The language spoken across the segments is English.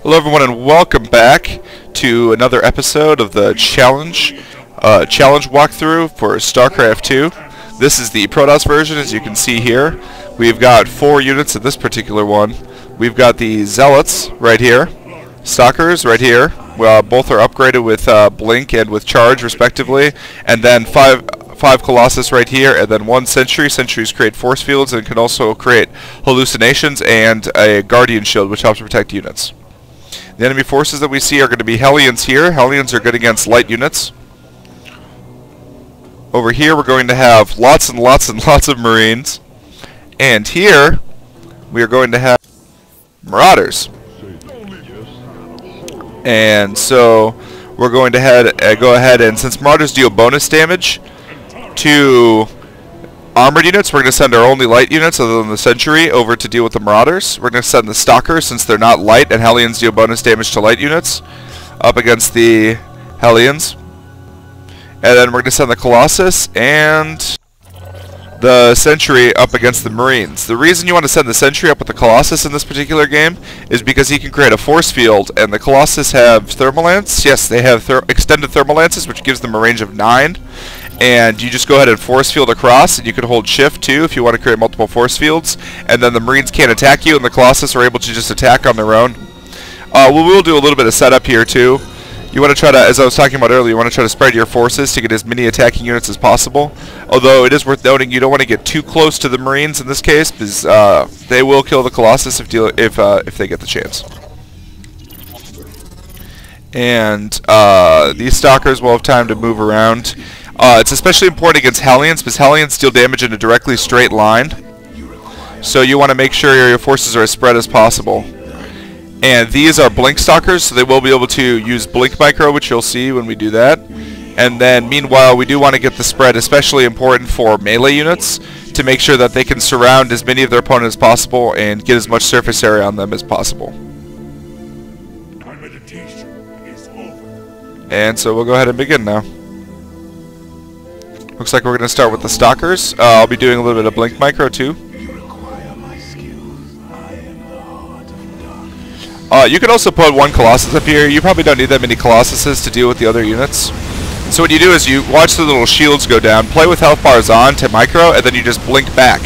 Hello everyone and welcome back to another episode of the challenge walkthrough for StarCraft 2. This is the Protoss version, as you can see here. We've got 4 units in this particular one. We've got the Zealots right here, Stalkers right here. Both are upgraded with Blink and with Charge respectively, and then 5 Colossus right here, and then 1 Sentry. Sentries create force fields and can also create hallucinations, and a Guardian Shield which helps protect units. The enemy forces that we see are going to be Hellions here. Hellions are good against light units. Over here we're going to have lots and lots and lots of Marines. And here we are going to have Marauders. And so we're going to go ahead and, since Marauders deal bonus damage to armored units, we're going to send our only light units, other than the Sentry, over to deal with the Marauders. We're going to send the Stalkers, since they're not light and Hellions deal bonus damage to light units, up against the Hellions. And then we're going to send the Colossus and the Sentry up against the Marines. The reason you want to send the Sentry up with the Colossus in this particular game is because he can create a force field, and the Colossus have Thermalance. Yes, they have extended Thermalances, which gives them a range of 9. And you just go ahead and force field across, and you can hold shift too if you want to create multiple force fields, and then the Marines can't attack you and the Colossus are able to just attack on their own. We will do a little bit of setup here too. You want to try to, as I was talking about earlier, you want to try to spread your forces to get as many attacking units as possible. Although it is worth noting you don't want to get too close to the Marines in this case, because they will kill the Colossus if they get the chance. And these Stalkers will have time to move around. It's especially important against Hellions, because Hellions deal damage in a directly straight line. So you want to make sure your forces are as spread as possible. And these are Blink Stalkers, so they will be able to use Blink Micro, which you'll see when we do that. And then, meanwhile, we do want to get the spread, especially important for melee units, to make sure that they can surround as many of their opponents as possible and get as much surface area on them as possible. And so we'll go ahead and begin now. Looks like we're going to start with the Stalkers. I'll be doing a little bit of Blink Micro too. You can also put 1 Colossus up here. You probably don't need that many Colossuses to deal with the other units. So what you do is you watch the little shields go down, play with health bars on to micro, and then you just blink back.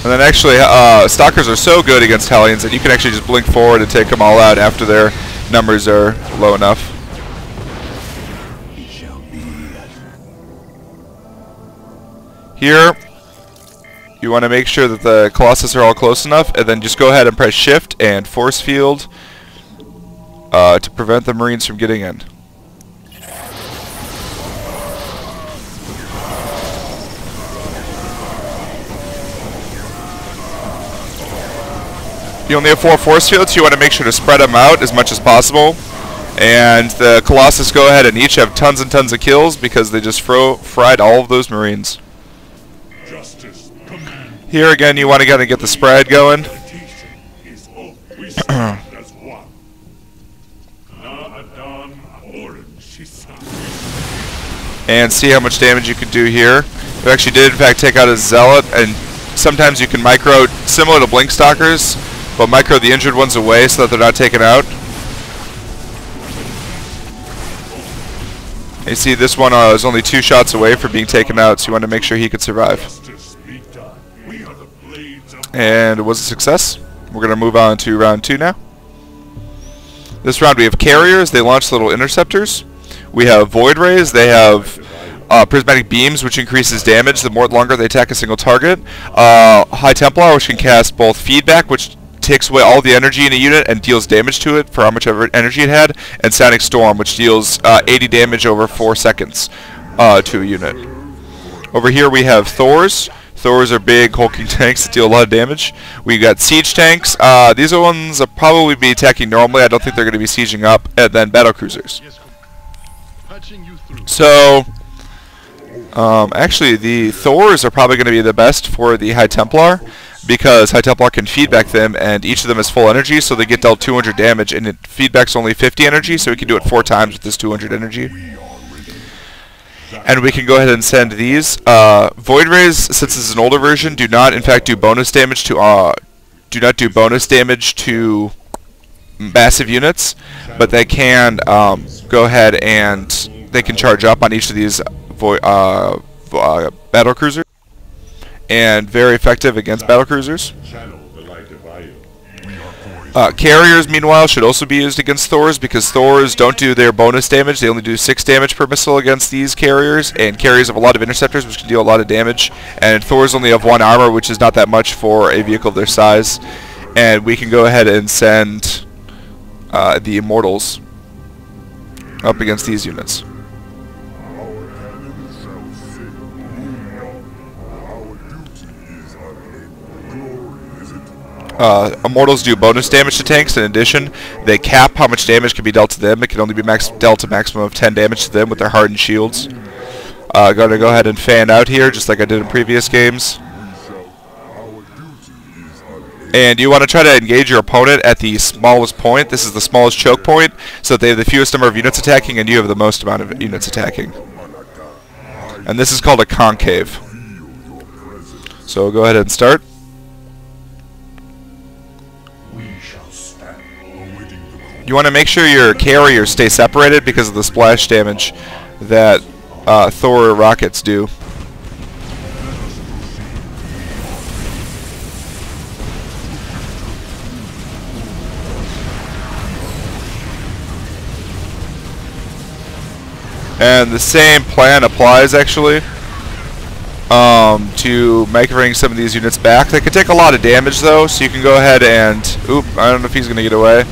And then actually, Stalkers are so good against Hellions that you can actually just blink forward and take them all out after their numbers are low enough. Here, you want to make sure that the Colossus are all close enough, and then just go ahead and press Shift and Force Field to prevent the Marines from getting in. You only have 4 force fields, so you want to make sure to spread them out as much as possible. And the Colossus go ahead and each have tons and tons of kills because they just fried all of those Marines. Here again, you want to get the spread going. And see how much damage you can do here. We actually did in fact take out a Zealot, and sometimes you can micro, similar to Blink Stalkers, but micro the injured ones away so that they're not taken out. You see this one is only 2 shots away from being taken out, so you want to make sure he could survive. And it was a success. We're going to move on to round 2 now. This round we have Carriers. They launch little interceptors. We have Void Rays. They have prismatic beams, which increases damage the longer they attack a single target. High Templar, which can cast both feedback, which takes away all the energy in a unit and deals damage to it for how much energy it had, and Sonic Storm, which deals 80 damage over 4 seconds to a unit. Over here we have Thors. Thors are big hulking tanks that deal a lot of damage. We got siege tanks. These are ones that probably be attacking normally. I don't think they're going to be sieging up. And then battle cruisers. So actually the Thors are probably going to be the best for the High Templar, because High Templar can feedback them, and each of them is full energy, so they get dealt 200 damage, and it feedbacks only 50 energy, so we can do it 4 times with this 200 energy. And we can go ahead and send these. Void Rays, since this is an older version, do not in fact do bonus damage to massive units, but they can go ahead and they can charge up on each of these battle cruisers, and very effective against battle cruisers. Carriers, meanwhile, should also be used against Thors, because Thors don't do their bonus damage. They only do 6 damage per missile against these carriers, and carriers have a lot of interceptors, which can deal a lot of damage. And Thors only have 1 armor, which is not that much for a vehicle of their size. And we can go ahead and send the Immortals up against these units. Immortals do bonus damage to tanks. In addition, they cap how much damage can be dealt to them. It can only be dealt a maximum of 10 damage to them with their hardened shields. Gonna go ahead and fan out here, just like I did in previous games. And you want to try to engage your opponent at the smallest point. This is the smallest choke point, so that they have the fewest number of units attacking, and you have the most amount of units attacking. And this is called a concave. So we'll go ahead and start. You want to make sure your carriers stay separated because of the splash damage that Thor rockets do. And the same plan applies actually to microing some of these units back. They can take a lot of damage though, so you can go ahead and... Oop, I don't know if he's going to get away.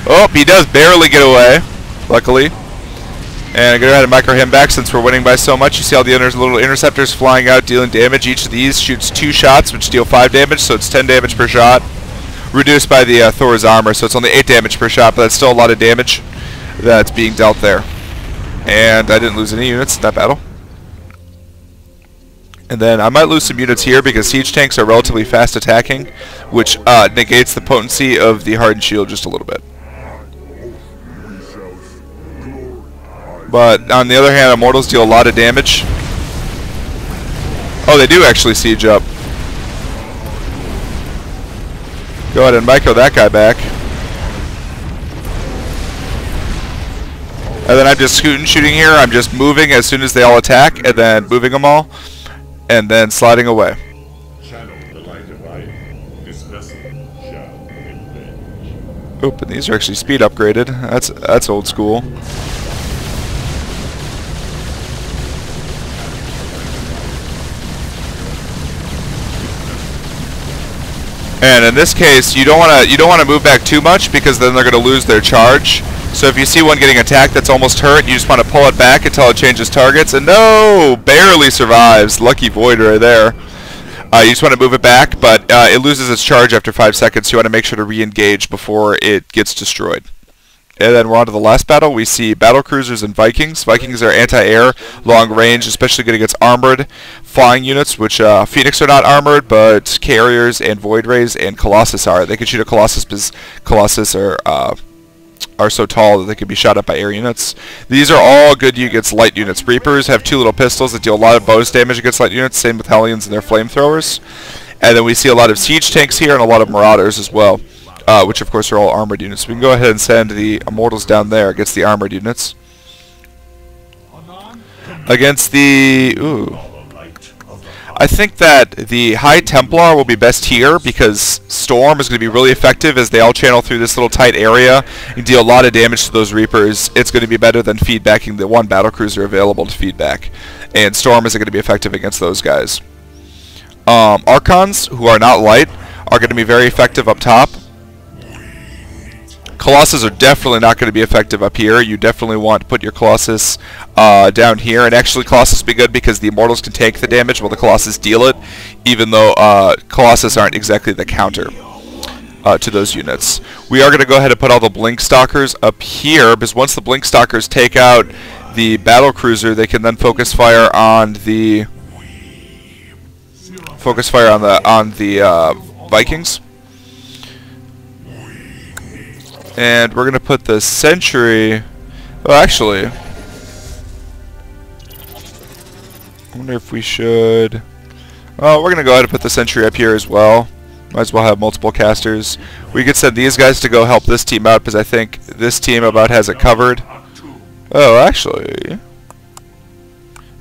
Oh, he does barely get away, luckily. And go ahead and micro him back since we're winning by so much. You see all the little interceptors flying out, dealing damage. Each of these shoots 2 shots, which deal 5 damage, so it's 10 damage per shot. Reduced by the Thor's armor, so it's only 8 damage per shot, but that's still a lot of damage that's being dealt there. And I didn't lose any units in that battle. And then I might lose some units here because siege tanks are relatively fast attacking, which negates the potency of the hardened shield just a little bit. But on the other hand, Immortals deal a lot of damage. Oh, they do actually siege up. Go ahead and micro that guy back. And then I'm just shooting here. I'm just moving as soon as they all attack, and then moving them all, and then sliding away. Oop, and these are actually speed upgraded. That's old school. And in this case, you don't want to move back too much because then they're going to lose their charge. So if you see one getting attacked that's almost hurt, you just want to pull it back until it changes targets. And no, barely survives. Lucky Void right there. You just want to move it back, but it loses its charge after 5 seconds. So you want to make sure to re-engage before it gets destroyed. And then we're on to the last battle. We see battle cruisers and Vikings. Vikings are anti-air, long range, especially good against armored flying units, which Phoenix are not armored, but carriers and Void Rays and Colossus are. They can shoot a Colossus because Colossus are so tall that they can be shot up by air units. These are all good against light units. Reapers have 2 little pistols that deal a lot of bonus damage against light units, same with Hellions and their flamethrowers. And then we see a lot of siege tanks here and a lot of Marauders as well. Which of course are all armored units. We can go ahead and send the Immortals down there against the armored units. Against the... Ooh. I think that the High Templar will be best here because Storm is going to be really effective as they all channel through this little tight area and deal a lot of damage to those Reapers. It's going to be better than feedbacking the one battlecruiser available to feedback. And Storm isn't going to be effective against those guys. Archons, who are not light, are going to be very effective up top. Colossus are definitely not going to be effective up here. You definitely want to put your Colossus down here. And actually, Colossus will be good because the Immortals can take the damage while the Colossus deal it, even though Colossus aren't exactly the counter to those units. We are going to go ahead and put all the Blink Stalkers up here, because once the Blink Stalkers take out the battle cruiser, they can then focus fire on the Vikings. And we're going to put the sentry... Well, actually... I wonder if we should... Oh, we're going to go ahead and put the sentry up here as well. Might as well have multiple casters. We could send these guys to go help this team out, because I think this team about has it covered. Oh, actually...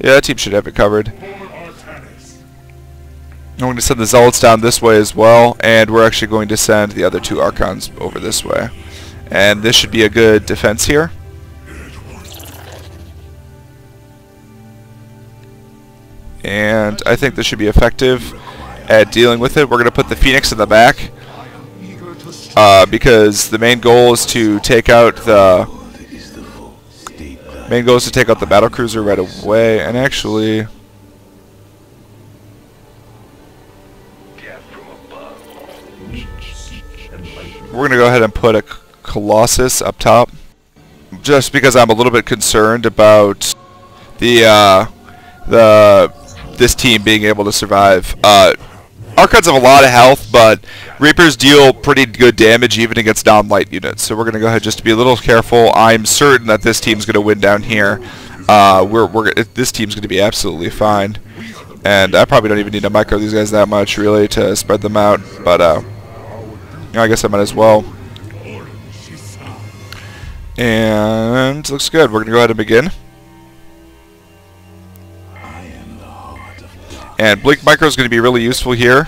Yeah, that team should have it covered. I'm going to send the Zealots down this way as well, and we're actually going to send the other 2 Archons over this way. And this should be a good defense here. And I think this should be effective at dealing with it. We're going to put the Phoenix in the back, because the main goal is to take out the battle cruiser right away. And actually, we're going to go ahead and put a Colossus up top, just because I'm a little bit concerned about this team being able to survive. Archons have a lot of health, but Reapers deal pretty good damage even against non-light units. So we're going to go ahead just to be a little careful. I'm certain that this team's going to win down here. This team's going to be absolutely fine. And I probably don't even need to micro these guys that much, really, to spread them out. But I guess I might as well. And looks good. We're going to go ahead and begin. And Blink Micro is going to be really useful here.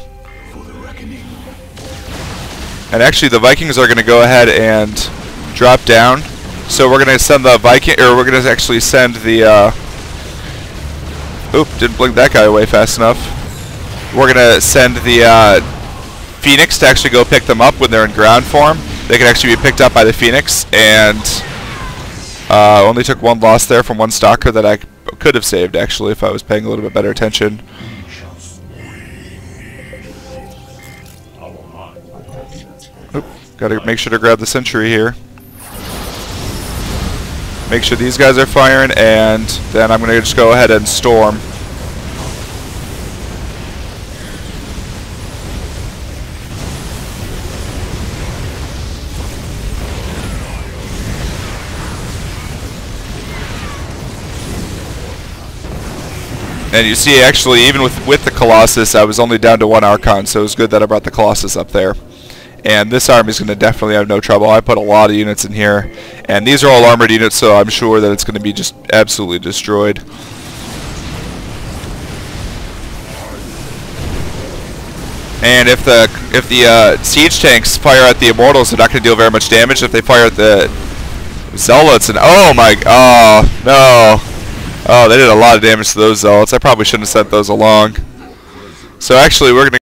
And actually, the Vikings are going to go ahead and drop down. So we're going to send the we're going to actually send the. Oop! Didn't blink that guy away fast enough. We're going to send the Phoenix to actually go pick them up when they're in ground form. They can actually be picked up by the Phoenix, and only took 1 loss there from 1 stalker that I could have saved actually if I was paying a little bit better attention. Oop, gotta make sure to grab the sentry here. Make sure these guys are firing, and then I'm gonna just go ahead and storm. And you see, actually, even with the Colossus, I was only down to 1 Archon, so it was good that I brought the Colossus up there. And this army's going to definitely have no trouble. I put a lot of units in here, and these are all armored units, so I'm sure that it's going to be just absolutely destroyed. And if the siege tanks fire at the Immortals, they're not going to deal very much damage. If they fire at the Zealots, and oh no. Oh, they did a lot of damage to those Zealots. I probably shouldn't have sent those along. So actually, we're going to